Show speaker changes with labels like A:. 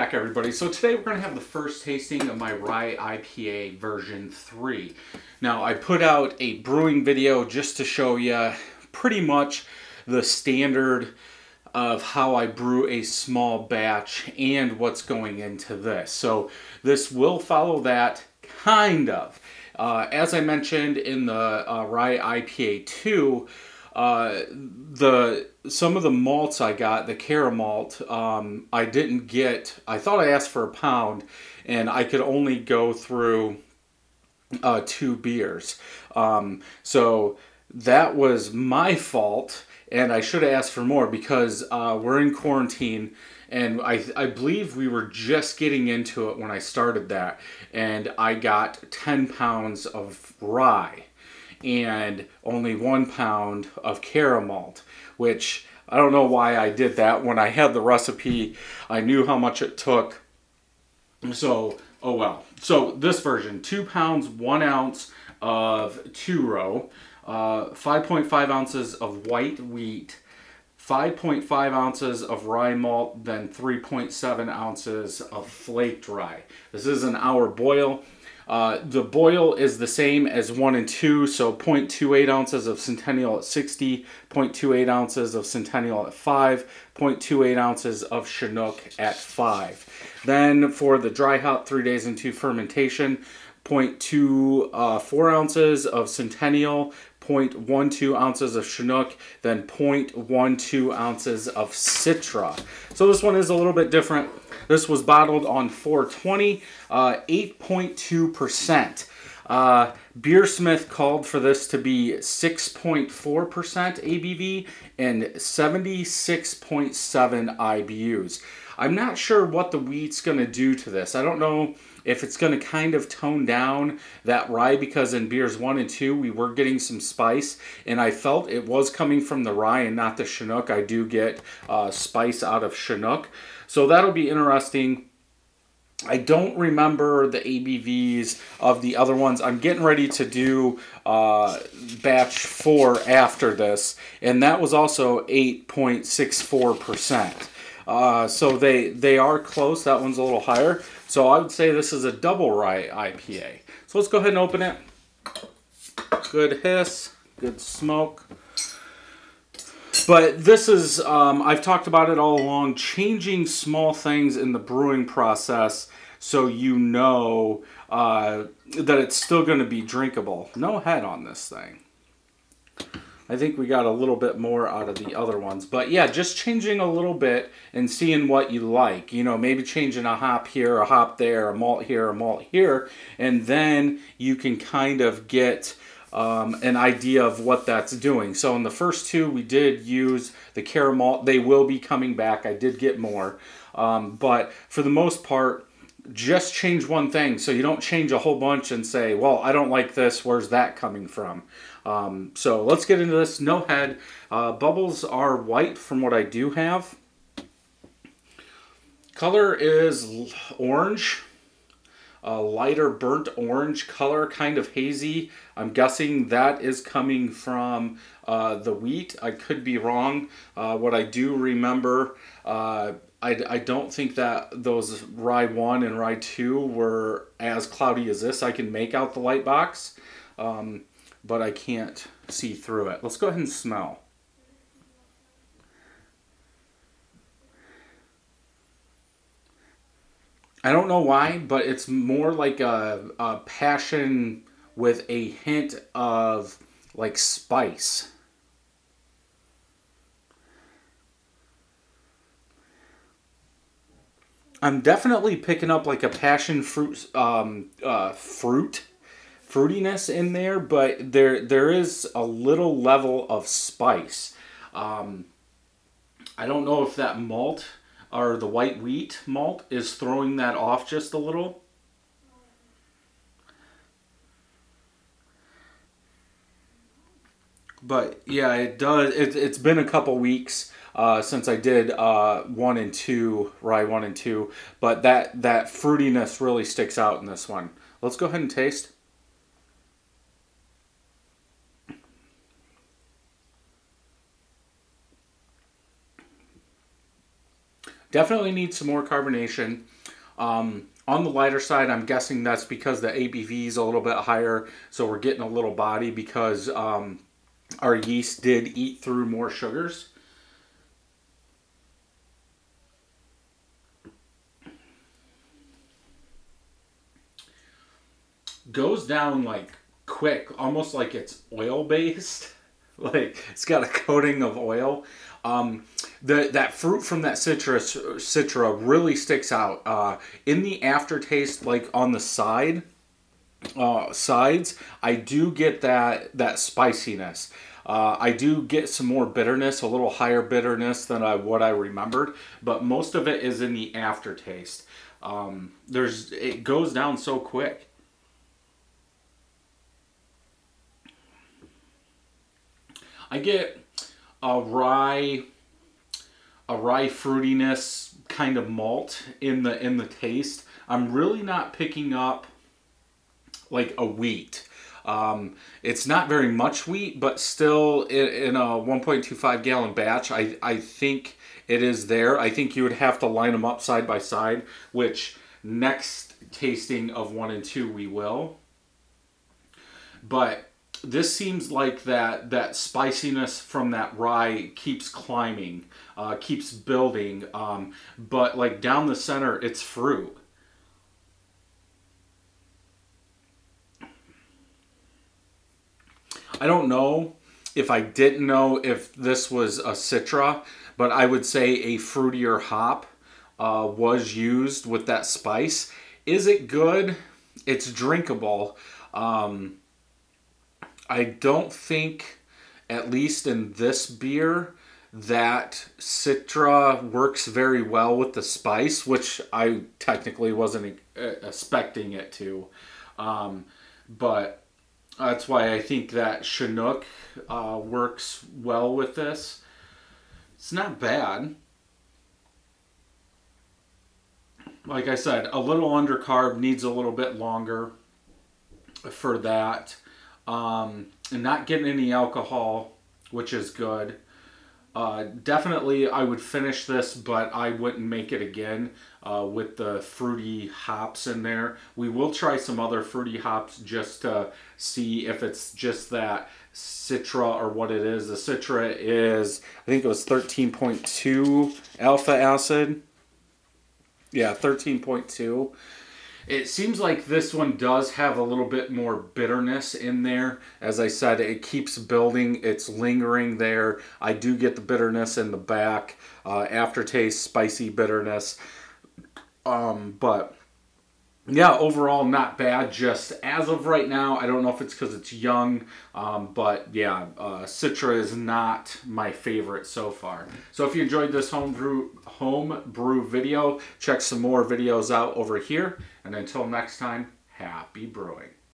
A: back, everybody. So today we're going to have the first tasting of my Rye IPA version 3. Now, I put out a brewing video just to show you pretty much the standard of how I brew a small batch and what's going into this. So this will follow that, kind of. As I mentioned in the Rye IPA 2, some of the malts I got, the Cara malt, I didn't get. I thought I asked for a pound, and I could only go through 2 beers. So that was my fault, and I should have asked for more because we're in quarantine, and I believe we were just getting into it when I started that, and I got 10 pounds of rye and only 1 pound of Cara malt, which I don't know why I did that. When I had the recipe, I knew how much it took. So, oh well. So this version, 2 pounds, 1 ounce of 2-row, 5.5 ounces of white wheat, 5.5 ounces of rye malt, then 3.7 ounces of flaked rye. This is an hour boil. The boil is the same as 1 and 2, so 0.28 ounces of Centennial at 60, 0.28 ounces of Centennial at 5, 0.28 ounces of Chinook at 5. Then for the dry hop 3 days into fermentation, 0.24 ounces of Centennial, 0.12 ounces of Chinook, then 0.12 ounces of Citra. So this one is a little bit different. This was bottled on 420, 8.2%. Beersmith called for this to be 6.4% ABV and 76.7 IBUs. I'm not sure what the wheat's going to do to this. I don't know if it's going to kind of tone down that rye, because in beers 1 and 2 we were getting some spice, and I felt it was coming from the rye and not the Chinook. I do get spice out of Chinook, so that'll be interesting. I don't remember the ABVs of the other ones. I'm getting ready to do batch 4 after this, and that was also 8.64%. So they are close. That one's a little higher. So I would say this is a double rye IPA. So let's go ahead and open it. Good hiss, good smoke. But this is, I've talked about it all along, changing small things in the brewing process so you know that it's still going to be drinkable. No head on this thing. I think we got a little bit more out of the other ones. But yeah, just changing a little bit and seeing what you like. You know, maybe changing a hop here, a hop there, a malt here, a malt here. And then you can kind of get an idea of what that's doing. So in the first 2, we did use the Cara malt. They will be coming back. I did get more. But for the most part, just change one thing, so you don't change a whole bunch and say, well, I don't like this, where's that coming from? So let's get into this. No head. Bubbles are white from what I do have. Color is orange, a lighter burnt orange color, kind of hazy. I'm guessing that is coming from the wheat. I could be wrong. What I do remember, I don't think that those Rye 1 and Rye 2 were as cloudy as this. I can make out the light box, but I can't see through it. Let's go ahead and smell. I don't know why, but it's more like a passion with a hint of like spice. I'm definitely picking up like a passion fruit, fruitiness in there, but there is a little level of spice. I don't know if that malt or the white wheat malt is throwing that off just a little. But yeah, it does. It's been a couple weeks since I did 1 and 2, Rye 1 and 2, but that fruitiness really sticks out in this one. Let's go ahead and taste. Definitely needs some more carbonation. On the lighter side, I'm guessing that's because the ABV is a little bit higher, so we're getting a little body because our yeast did eat through more sugars. Goes down like quick, almost like it's oil based. Like it's got a coating of oil. That fruit from that citra really sticks out. In the aftertaste, like on the sides, I do get that spiciness. I do get some more bitterness, a little higher bitterness than what I remembered, but most of it is in the aftertaste. It goes down so quick. I get a rye fruitiness kind of malt in the taste. I'm really not picking up like a wheat. It's not very much wheat, but still in a 1.25 gallon batch, I think it is there. I think you would have to line them up side by side, which next tasting of 1 and 2 we will. But this seems like that spiciness from that rye keeps climbing, keeps building, but like down the center, it's fruit. I don't know if I didn't know if this was a Citra, but I would say a fruitier hop was used with that spice. Is it good? It's drinkable. I don't think, at least in this beer, that Citra works very well with the spice, which I technically wasn't expecting it to. But that's why I think that Chinook works well with this. It's not bad. Like I said, a little undercarb, needs a little bit longer for that. And not getting any alcohol, which is good. Definitely I would finish this, but I wouldn't make it again with the fruity hops in there. We will try some other fruity hops just to see if it's just that Citra or what it is. The Citra is, I think it was 13.2 alpha acid. Yeah, 13.2. It seems like this one does have a little bit more bitterness in there. As I said, it keeps building. It's lingering there. I do get the bitterness in the back. Aftertaste, spicy bitterness. But yeah, overall not bad. Just as of right now, I don't know if it's because it's young, but yeah, Citra is not my favorite so far. So if you enjoyed this home brew video, check some more videos out over here. And until next time, happy brewing.